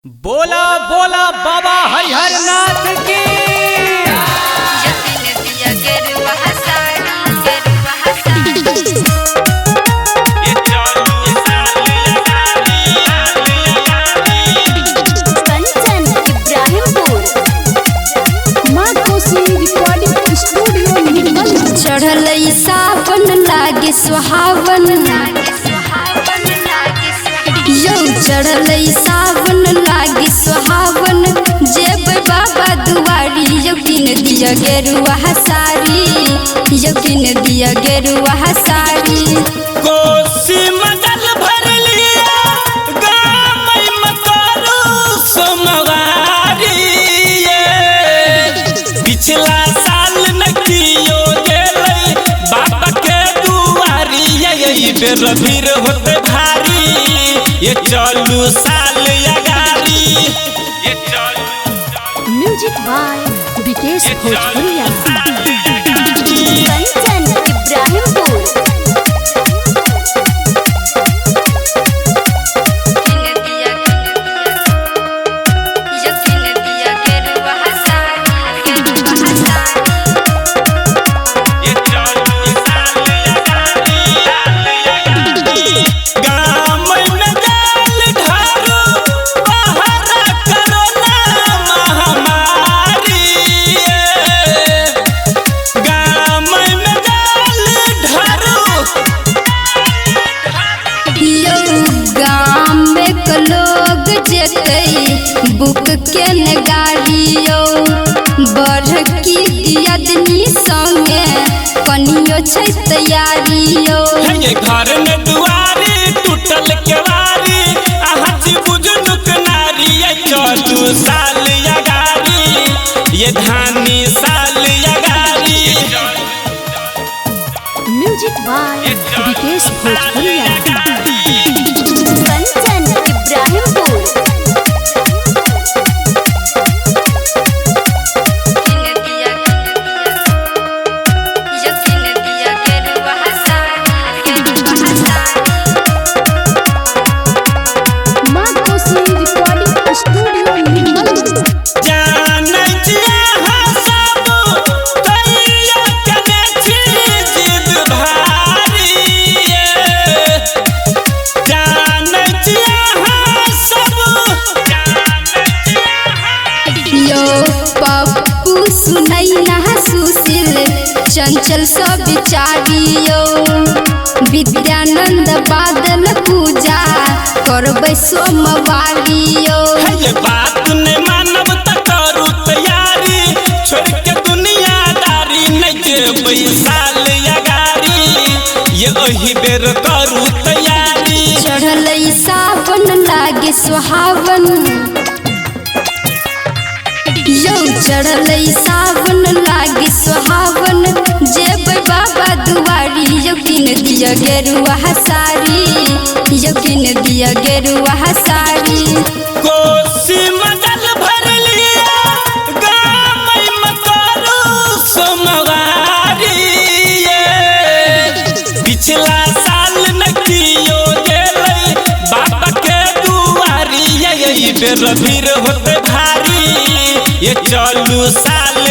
बोला बोला बाबा हरिहर नाथ की। चढ़ल सावन लागे सुहावन, यो चढ़ल सावन लागे सुहावन। जेब बाबा दुआरी यकीन दिया गेरुआ साड़ी, यकीन दिया गेरुआ साड़ी। कोसी मगल भर लिया गामई मतारू सोमवारी, पिछला साल न कियो गेलै बाबा के दुआरी। यही बेर भीड़ होते भारी, ये चलू साल अगारी। ये चलू म्यूजिक बाय विकेश भोजपुरिया। कंचन इब्राहिमपुर। लोग जेते बुक के न गाड़ियो, बड़की दियादनी संगे कनियो छै तैयारियो। घर में दुआरी टूटल केवारी, आहाची बुझनुक नारी। चलू साल अगारी, ये धानी साल अगारी। म्यूजिक बाय विकेश भोजपुरिया। कंचन इब्राहिमपुर। पप्पू सुनैना सुशील चंचल सब विचारियो, विद्यानंद बादल पूजा करबै सोमवारियो। बात नहीं मानब त करू तैयारी, छोड़ के दुनियादारी। नहीं जेबै साल अगारी, ये ओही बेर करू तैयारी। चढ़ल सावन लागे सुहावन, यो चढ़ल सावन लागे सुहावन। जेब बाबा दुआरी यकीन दिया गेरुआ साड़ी, यकीन दिया गेरुआ साड़ी। कोसी मगल भर लिया गामई मतारू सोमवारी, पिछला साल न कियो गेलै बाबा के दुआरी। यही बेर भीड़ होते भारी, ये चलू साल